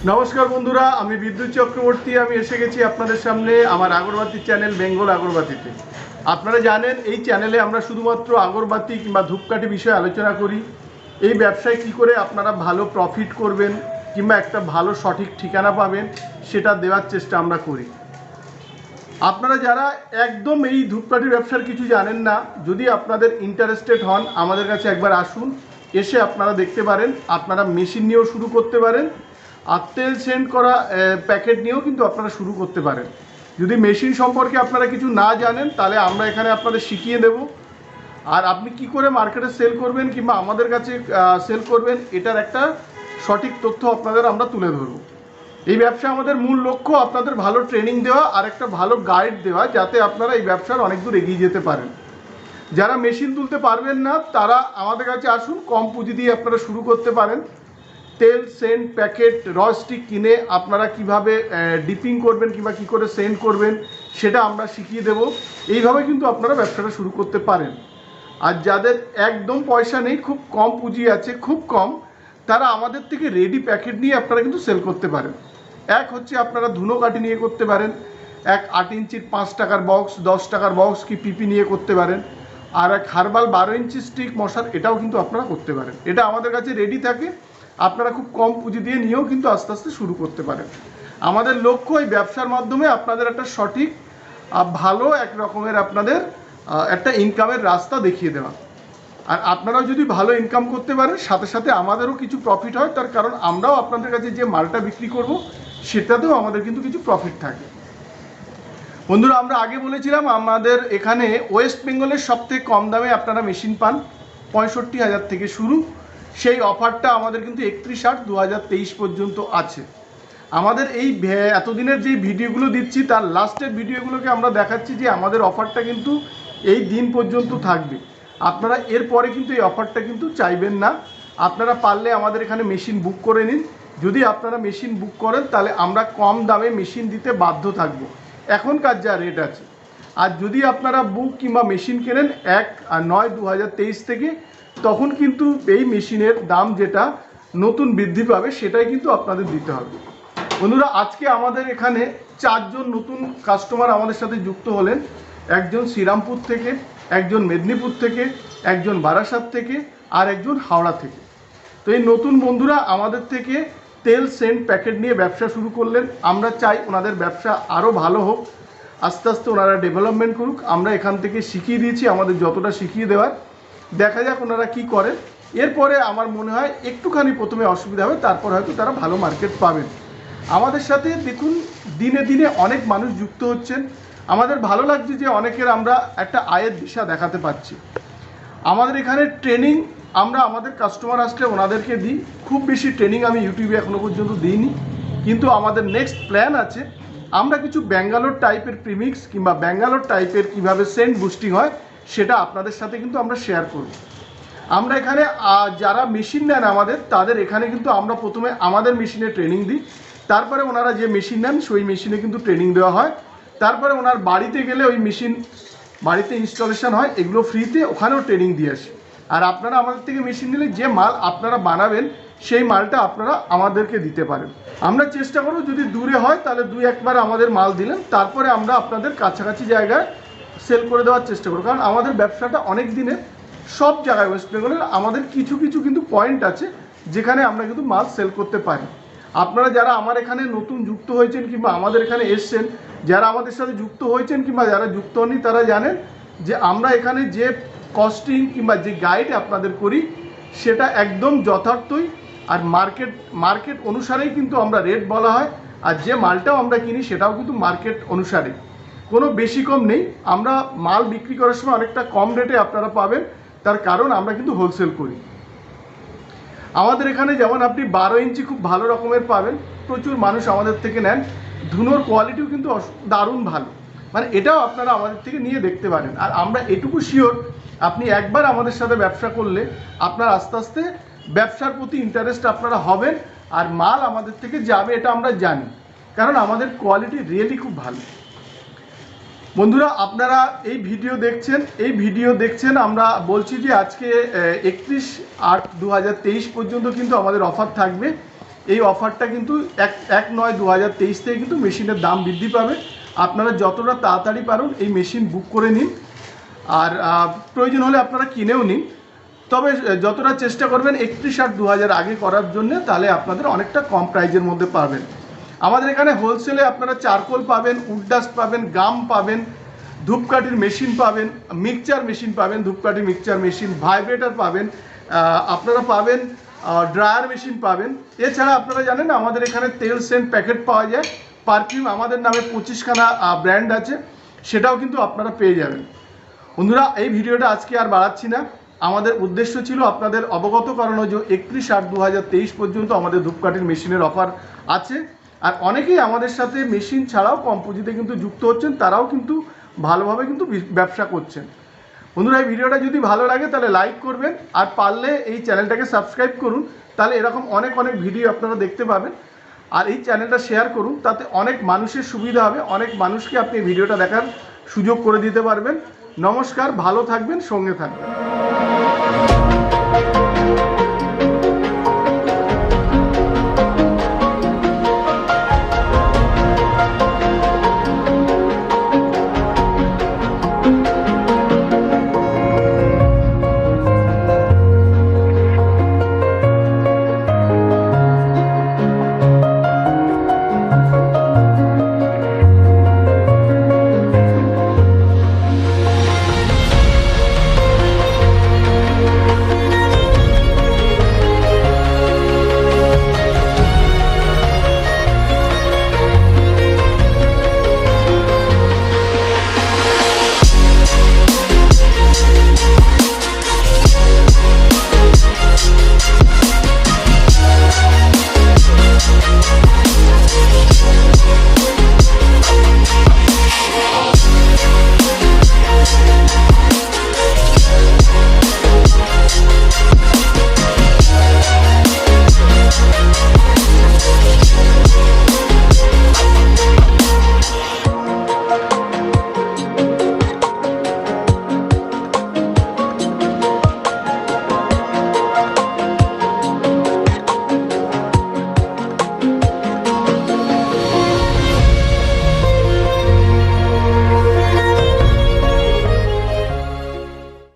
नमस्कार बंधुरा आमी विद्युत चक्रवर्ती आमी एसे गेছি আপনাদের সামনে আমার আগরবাতি চ্যানেল বেঙ্গল আগরবাতিতে। আপনারা জানেন এই চ্যানেলে আমরা শুধুমাত্র আগরবাতি কিংবা ধূপকাঠি বিষয়ে আলোচনা করি। এই ব্যবসায় কি করে আপনারা ভালো প্রফিট করবেন কিংবা একটা ভালো সঠিক ঠিকানা পাবেন সেটা দেওয়ার চেষ্টা আমরা করি। আপনারা যারা একদম এই ধূপকাঠির ব্যবসার কিছু জানেন না, যদি আপনাদের ইন্টারেস্টেড হন আমাদের কাছে একবার আসুন, এসে আপনারা দেখতে পারেন, আপনারা মেশিন নিয়েও শুরু করতে পারেন আর তেল সেন্ড করা প্যাকেট নিয়েও কিন্তু আপনারা শুরু করতে পারেন। যদি মেশিন সম্পর্কে আপনারা কিছু না জানেন তাহলে আমরা এখানে আপনাদের শিখিয়ে দেব। আর আপনি কি করে মার্কেটে সেল করবেন কিংবা আমাদের কাছে সেল করবেন এটার একটা সঠিক তথ্য আপনাদের আমরা তুলে ধরব। এই ব্যবসা আমাদের মূল লক্ষ্য আপনাদের ভালো ট্রেনিং দেওয়া আর একটা ভালো গাইড দেওয়া, যাতে আপনারা এই ব্যবসার অনেক দূর এগিয়ে যেতে পারেন। যারা মেশিন তুলতে পারবেন না তারা আমাদের কাছে আসুন, কম পুঁজি দিয়ে আপনারা শুরু করতে পারেন। তেল সেন্ট প্যাকেট র স্টিক কিনে আপনারা কিভাবে ডিপিং করবেন কিংবা কী করে সেন্ড করবেন সেটা আমরা শিখিয়ে দেব। এইভাবে কিন্তু আপনারা ব্যবসাটা শুরু করতে পারেন। আর যাদের একদম পয়সা নেই, খুব কম পুঁজি আছে, খুব কম, তারা আমাদের থেকে রেডি প্যাকেট নিয়ে আপনারা কিন্তু সেল করতে পারেন। এক হচ্ছে আপনারা ধুনো কাঠি নিয়ে করতে পারেন, এক 8 ইঞ্চির 5 টাকার বক্স, 10 টাকার বক্স কি পিপি নিয়ে করতে পারেন, আর এক হার্বাল 12 ইঞ্চি স্টিক মশার, এটাও কিন্তু আপনারা করতে পারেন। এটা আমাদের কাছে রেডি থাকে, আপনারা খুব কম পুঁজি দিয়ে নিয়েও কিন্তু আস্তে আস্তে শুরু করতে পারেন। আমাদের লক্ষ্য এই ব্যবসার মাধ্যমে আপনাদের একটা সঠিক ভালো এক রকমের আপনাদের একটা ইনকামের রাস্তা দেখিয়ে দেওয়া। আর আপনারাও যদি ভালো ইনকাম করতে পারেন সাথে সাথে আমাদেরও কিছু প্রফিট হয়, তার কারণ আমরাও আপনাদের কাছে যে মালটা বিক্রি করব সেটাতেও আমাদের কিন্তু কিছু প্রফিট থাকে। বন্ধুরা, আমরা আগে বলেছিলাম আমাদের এখানে ওয়েস্ট বেঙ্গলের সবথেকে কম দামে আপনারা মেশিন পান, 65,000 থেকে শুরু। সেই অফারটা আমাদের কিন্তু 31/8/2023 পর্যন্ত আছে। আমাদের এই এতদিনের যে ভিডিওগুলো দিচ্ছি তার লাস্টের ভিডিওগুলোকে আমরা দেখাচ্ছি যে আমাদের অফারটা কিন্তু এই দিন পর্যন্ত থাকবে। আপনারা এরপরে কিন্তু এই অফারটা কিন্তু চাইবেন না। আপনারা পারলে আমাদের এখানে মেশিন বুক করে নিন। যদি আপনারা মেশিন বুক করেন তাহলে আমরা কম দামে মেশিন দিতে বাধ্য থাকব এখনকার যা রেট আছে। আর যদি আপনারা বুক কিংবা মেশিন কেনেন 1/9/2023 থেকে, তখন কিন্তু এই মেশিনের দাম যেটা নতুন বৃদ্ধি পাবে সেটাই কিন্তু আপনাদের দিতে হবে। বন্ধুরা, আজকে আমাদের এখানে 4 জন নতুন কাস্টমার আমাদের সাথে যুক্ত হলেন। একজন শ্রীরামপুর থেকে, একজন মেদিনীপুর থেকে, একজন বারাসাত থেকে, আর একজন হাওড়া থেকে। তো এই নতুন বন্ধুরা আমাদের থেকে তেল সেন্ট প্যাকেট নিয়ে ব্যবসা শুরু করলেন। আমরা চাই ওনাদের ব্যবসা আরও ভালো হোক, আস্তে আস্তে ওনারা ডেভেলপমেন্ট করুক। আমরা এখান থেকে শিখিয়ে দিয়েছি আমাদের যতটা শিখিয়ে দেওয়ার, দেখা যাক ওনারা কী করেন। এরপরে আমার মনে হয় একটুখানি প্রথমে অসুবিধা হবে, তারপর হয়তো তারা ভালো মার্কেট পাবেন। আমাদের সাথে দেখুন দিনে দিনে অনেক মানুষ যুক্ত হচ্ছেন। আমাদের ভালো লাগছে যে অনেকের আমরা একটা আয়ের দিশা দেখাতে পারছি। আমাদের এখানে ট্রেনিং আমরা আমাদের কাস্টমার আসলে ওনাদেরকে দিই। খুব বেশি ট্রেনিং আমি ইউটিউবে এখনও পর্যন্ত দিইনি, কিন্তু আমাদের নেক্সট প্ল্যান আছে। আমরা কিছু ব্যাঙ্গালোর টাইপের প্রিমিক্স কিংবা ব্যাঙ্গালোর টাইপের কীভাবে সেন্ট বুস্টিং হয় সেটা আপনাদের সাথে কিন্তু আমরা শেয়ার করব। আমরা এখানে যারা মেশিন নেন আমাদের, তাদের এখানে কিন্তু আমরা প্রথমে আমাদের মেশিনে ট্রেনিং দিই, তারপরে ওনারা যে মেশিন নেন সেই মেশিনে কিন্তু ট্রেনিং দেওয়া হয়। তারপরে ওনার বাড়িতে গেলে ওই মেশিন বাড়িতে ইনস্টলেশন হয়, এগুলো ফ্রিতে, ওখানেও ট্রেনিং দিয়ে আসে। আর আপনারা আমাদের থেকে মেশিন নিলে যে মাল আপনারা বানাবেন সেই মালটা আপনারা আমাদেরকে দিতে পারেন। আমরা চেষ্টা করব যদি দূরে হয় তাহলে 2-1 বার আমাদের মাল দিলেন, তারপরে আমরা আপনাদের কাছাকাছি জায়গায় সেল করে দেওয়ার চেষ্টা করব। কারণ আমাদের ব্যবসাটা অনেক দিনের, সব জায়গায় ওয়েস্ট বেঙ্গলের আমাদের কিছু কিছু কিন্তু পয়েন্ট আছে যেখানে আমরা কিন্তু মাল সেল করতে পারি। আপনারা যারা আমার এখানে নতুন যুক্ত হয়েছেন কিংবা আমাদের এখানে এসছেন, যারা আমাদের সাথে যুক্ত হয়েছেন কিংবা যারা যুক্ত হননি, তারা জানেন যে আমরা এখানে যে কস্টিং কিংবা যে গাইড আপনাদের করি সেটা একদম যথার্থই। আর মার্কেট অনুসারেই কিন্তু আমরা রেট বলা হয়, আর যে মালটাও আমরা কিনি সেটাও কিন্তু মার্কেট অনুসারে, কোনো বেশি কম নেই। আমরা মাল বিক্রি করার সময় অনেকটা কম রেটে আপনারা পাবেন, তার কারণ আমরা কিন্তু হোলসেল করি। আমাদের এখানে যেমন আপনি 12 ইঞ্চি খুব ভালো রকমের পাবেন, প্রচুর মানুষ আমাদের থেকে নেন। ধুনোর কোয়ালিটিও কিন্তু দারুণ ভালো, মানে এটাও আপনারা আমাদের থেকে নিয়ে দেখতে পারেন। আর আমরা এটুকু শিওর, আপনি একবার আমাদের সাথে ব্যবসা করলে আপনার আস্তে আস্তে ব্যবসার প্রতি ইন্টারেস্ট আপনারা হবেন, আর মাল আমাদের থেকে যাবে, এটা আমরা জানি, কারণ আমাদের কোয়ালিটি রিয়েলি খুব ভালো। বন্ধুরা, আপনারা এই ভিডিও দেখছেন আমরা বলছি যে আজকে 31/8/2023 পর্যন্ত কিন্তু আমাদের অফার থাকবে। এই অফারটা কিন্তু 1/9/2023 থেকে কিন্তু মেশিনের দাম বৃদ্ধি পাবে। আপনারা যতটা তাড়াতাড়ি পারুন এই মেশিন বুক করে নিন, আর প্রয়োজন হলে আপনারা কিনেও নিন। তবে যতটা চেষ্টা করবেন 31/8/2000 আগে করার জন্য, তাহলে আপনাদের অনেকটা কম প্রাইজের মধ্যে পাবেন। আমাদের এখানে হোলসেলে আপনারা চারকোল পাবেন, উডডাস্ট পাবেন, গাম পাবেন, ধূপকাঠির মেশিন পাবেন, মিক্সচার মেশিন পাবেন, ধূপকাঠি মিক্সচার মেশিন, ভাইব্রেটার পাবেন, আপনারা পাবেন ড্রায়ার মেশিন পাবেন। এছাড়া আপনারা জানেন আমাদের এখানে তেল সেন্ট প্যাকেট পাওয়া যায়, পারফিউম আমাদের নামে 25খানা ব্র্যান্ড আছে, সেটাও কিন্তু আপনারা পেয়ে যাবেন। বন্ধুরা, এই ভিডিওটা আজকে আর বাড়াচ্ছি না। আমাদের উদ্দেশ্য ছিল আপনাদের অবগত করানো যে 31/8/2023 পর্যন্ত আমাদের ধূপকাঠির মেশিনের অফার আছে। আর অনেকেই আমাদের সাথে মেশিন ছাড়াও কম পুঁজিতে কিন্তু যুক্ত হচ্ছেন, তারাও কিন্তু ভালোভাবে কিন্তু ব্যবসা করছেন। বন্ধুরা, এই ভিডিওটা যদি ভালো লাগে তাহলে লাইক করবেন, আর পারলে এই চ্যানেলটাকে সাবস্ক্রাইব করুন, তাহলে এরকম অনেক ভিডিও আপনারা দেখতে পাবেন। আর এই চ্যানেলটা শেয়ার করুন, তাতে অনেক মানুষের সুবিধা হবে, অনেক মানুষকে আপনি এই ভিডিওটা দেখার সুযোগ করে দিতে পারবেন। নমস্কার, ভালো থাকবেন, সঙ্গে থাকবেন।